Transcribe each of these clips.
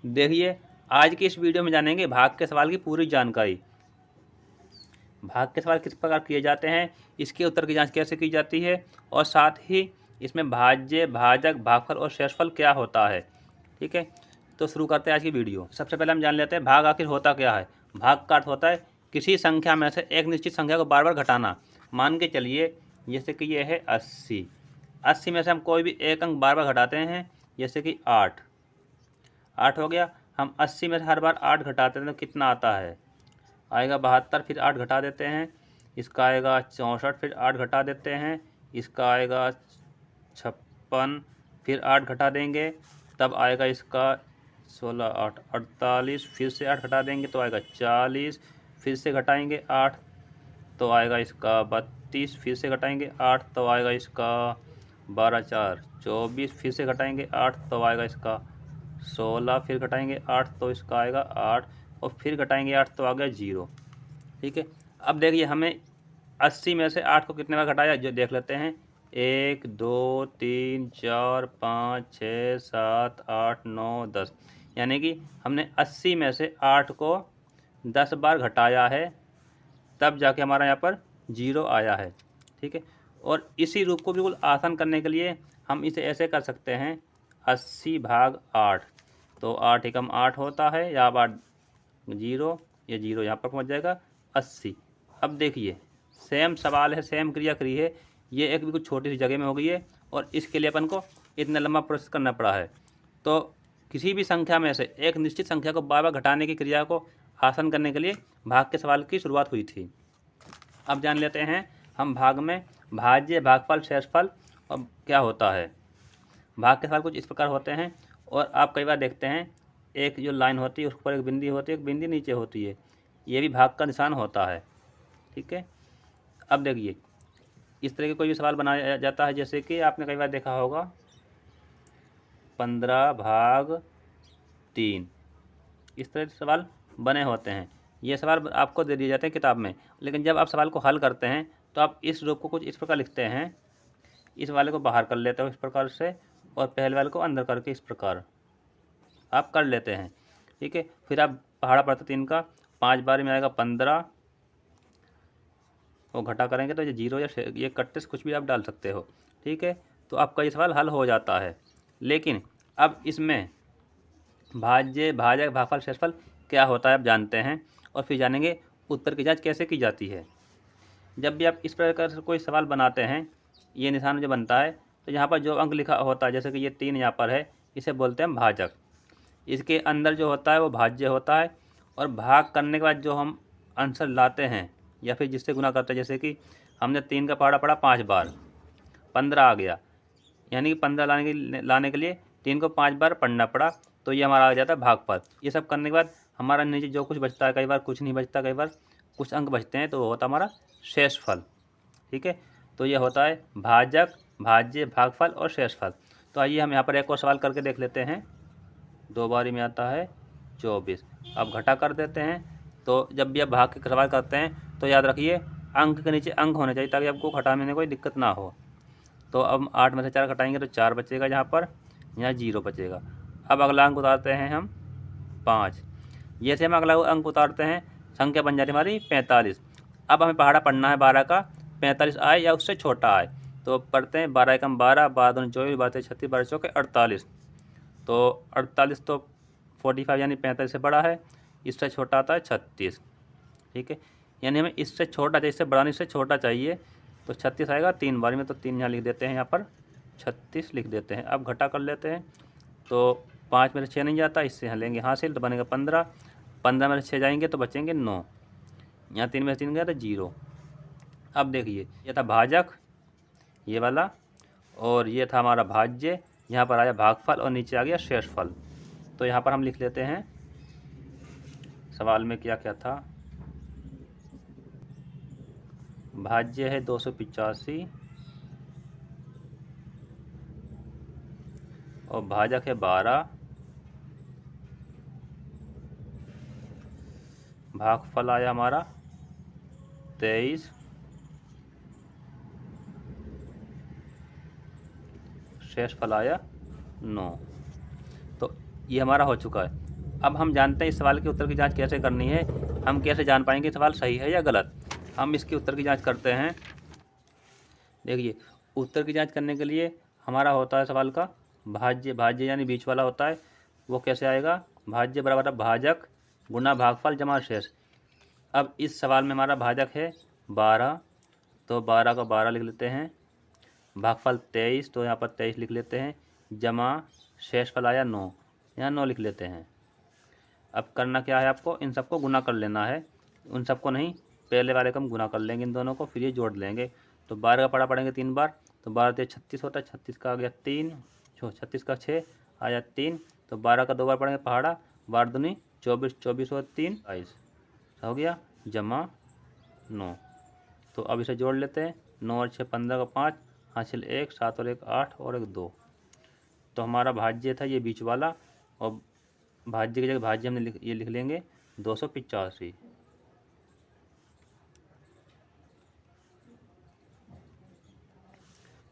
देखिए, आज की इस वीडियो में जानेंगे भाग के सवाल की पूरी जानकारी। भाग के सवाल किस प्रकार किए जाते हैं, इसके उत्तर की जांच कैसे की जाती है और साथ ही इसमें भाज्य, भाजक, भागफल और शेषफल क्या होता है। ठीक है, तो शुरू करते हैं आज की वीडियो। सबसे पहले हम जान लेते हैं भाग आखिर होता क्या है। भाग का अर्थ होता है किसी संख्या में से एक निश्चित संख्या को बार बार घटाना। मान के चलिए जैसे कि ये है 80। 80 में से हम कोई भी एक अंक बार बार घटाते हैं, जैसे कि 8 हो गया। हम 80 में से हर बार 8 घटाते हैं तो कितना आता है, आएगा 72। फिर 8 घटा देते हैं, इसका आएगा 64। फिर 8 घटा देते हैं, इसका आएगा 56। फिर 8 घटा देंगे तब आएगा इसका 16, 8, 48। फिर से 8 घटा देंगे तो आएगा 40। फिर से घटाएंगे 8 तो आएगा इसका 32। फिर से घटाएंगे 8 तो आएगा इसका 12, 4, 24। फिर से घटाएंगे 8 तो आएगा इसका 16। फिर घटाएंगे 8 तो इसका आएगा 8 और फिर घटाएंगे 8 तो आ गया 0। ठीक है, अब देखिए हमें 80 में से 8 को कितने बार घटाया जो देख लेते हैं। 1, 2, 3, 4, 5, 6, 7, 8, 9, 10। यानी कि हमने 80 में से 8 को 10 बार घटाया है, तब जाके हमारा यहाँ पर 0 आया है। ठीक है, और इसी रूप को बिल्कुल आसान करने के लिए हम इसे ऐसे कर सकते हैं 80 भाग 8। तो 8 एकम 8 होता है, या 8 0, ये 0 यहाँ पर पहुँच जाएगा 80। अब देखिए सेम सवाल है, सेम क्रिया करी है, ये एक बिल्कुल छोटी सी जगह में हो गई है और इसके लिए अपन को इतना लंबा प्रोसेस करना पड़ा है। तो किसी भी संख्या में से एक निश्चित संख्या को बार बार घटाने की क्रिया को आसान करने के लिए भाग के सवाल की शुरुआत हुई थी। अब जान लेते हैं हम भाग में भाज्य, भागफल, शेषफल और क्या होता है। भाग के सवाल कुछ इस प्रकार होते हैं और आप कई बार देखते हैं एक जो लाइन होती है उस पर एक बिंदी होती है, एक बिंदी नीचे होती है, ये भी भाग का निशान होता है। ठीक है, अब देखिए इस तरह के कोई भी सवाल बनाया जाता है, जैसे कि आपने कई बार देखा होगा 15 भाग 3, इस तरह के सवाल बने होते हैं। ये सवाल आपको दे दिए जाते हैं किताब में, लेकिन जब आप सवाल को हल करते हैं तो आप इस रूप को कुछ इस प्रकार लिखते हैं। इस वाले को बाहर कर लेते हो इस प्रकार से और पहले वाले को अंदर करके इस प्रकार आप कर लेते हैं। ठीक है, फिर आप पहाड़ा पड़ता 3 का 5 बार में आएगा 15, वो घटा करेंगे तो ये 0 या ये कट्टे से कुछ भी आप डाल सकते हो। ठीक है, तो आपका ये सवाल हल हो जाता है। लेकिन अब इसमें भाज्य, भाजक, भागफल, शेषफल क्या होता है आप जानते हैं और फिर जानेंगे उत्तर की जांच कैसे की जाती है। जब भी आप इस प्रकार से कोई सवाल बनाते हैं, ये निशान जो बनता है तो यहाँ पर जो अंक लिखा होता है, जैसे कि ये 3 यहाँ पर है, इसे बोलते हैं भाजक। इसके अंदर जो होता है वो भाज्य होता है और भाग करने के बाद जो हम आंसर लाते हैं या फिर जिससे गुना करते हैं, जैसे कि हमने 3 का पहाड़ा पढ़ा 5 बार, 15 आ गया, यानी कि 15 लाने के लिए 3 को 5 बार पढ़ना पड़ा, तो ये हमारा आ जाता है भागफल। ये सब करने के बाद हमारा नीचे जो कुछ बचता है, कई बार कुछ नहीं बचता, कई बार कुछ अंक बचते हैं, तो वो होता है हमारा शेषफल। ठीक है, तो ये होता है भाजक, भाज्य, भागफल और शेषफल। तो आइए हम यहाँ पर एक और सवाल करके देख लेते हैं। 2 बारी में आता है 24। अब घटा कर देते हैं। तो जब भी आप भाग के सवाल करते हैं तो याद रखिए अंक के नीचे अंक होने चाहिए ताकि आपको घटाने में कोई दिक्कत ना हो। तो अब 8 में से 4 घटाएंगे तो 4 बचेगा, यहाँ पर यहाँ 0 बचेगा। अब अगला अंक उतारते हैं हम 5। जैसे हम अगला अंक उतारते हैं संख्या बन जाती है हमारी 45। अब हमें पहाड़ा पढ़ना है 12 का, 45 आए या उससे छोटा आए, तो पढ़ते हैं 12 एकम 12, 12 दूनी 24, 12 36, 12 चौके 48। तो 48 तो 45 यानी 45 से बड़ा है, इससे छोटा आता है 36। ठीक है, यानी हमें इससे छोटा चाहिए, इससे बड़ा नहीं, इससे छोटा चाहिए, तो 36 आएगा 3 बारी में, तो 3 यहाँ लिख देते हैं, यहाँ पर 36 लिख देते हैं। अब घटा कर लेते हैं तो 5 में से 6 नहीं जाता, इससे यहाँ लेंगे हासिल तो बनेगा 15, 15 में से 6 जाएंगे तो बचेंगे 9, यहाँ 3 में से 3 गया तो 0। अब देखिए ये था भाजक ये वाला, और ये था हमारा भाज्य, यहाँ पर आया भागफल और नीचे आ गया शेषफल। तो यहाँ पर हम लिख लेते हैं सवाल में क्या क्या था। भाज्य है 285 और भाजक है 12, भागफल आया हमारा 23, शेषफल आया 9। तो ये हमारा हो चुका है। अब हम जानते हैं इस सवाल के उत्तर की जांच कैसे करनी है। हम कैसे जान पाएंगे सवाल सही है या गलत। हम इसके उत्तर की जांच करते हैं। देखिए, उत्तर की जांच करने के लिए हमारा होता है सवाल का भाज्य, भाज्य यानी बीच वाला होता है। वो कैसे आएगा, भाज्य बराबर भाजक गुना भागफल जमा शेष। अब इस सवाल में हमारा भाजक है 12, तो 12 को 12 लिख लेते हैं। भागफल 23, तो यहाँ पर 23 लिख लेते हैं। जमा शेषफल आया 9, यहाँ 9 लिख लेते हैं। अब करना क्या है, आपको इन सबको गुना कर लेना है। उन सबको नहीं, पहले वाले को हम गुना कर लेंगे इन दोनों को, फिर ये जोड़ लेंगे। तो 12 का पढ़ा पढ़ेंगे 3 बार, तो 12 से 36 होता है। 36 का आ गया 3, 36 का 6 आया 3, तो 12 का 2 बार पढ़ेंगे पहाड़ा, 12 दूनी 24, 24 और 3 22 हो गया, जमा 9। तो अब इसे जोड़ लेते हैं। 9 और 6 15 का 5, हासिल 1, 7 और 1 8 और 1 2। तो हमारा भाज्य था ये बीच वाला, और भाज्य की जगह भाज्य हमने ये लिख लेंगे 285।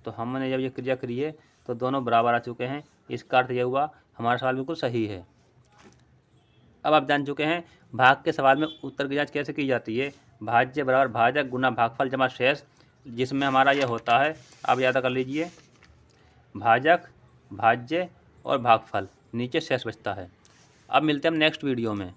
तो हमने जब ये क्रिया करी है तो दोनों बराबर आ चुके हैं। इसका अर्थ यह हुआ हमारा सवाल बिल्कुल सही है। अब आप जान चुके हैं भाग के सवाल में उत्तर की जांच कैसे की जाती है। भाज्य बराबर भाजक गुना भागफल जमा शेष, जिसमें हमारा यह होता है, आप याद कर लीजिए, भाजक, भाज्य और भागफल, नीचे शेष बचता है। अब मिलते हैं हम नेक्स्ट वीडियो में।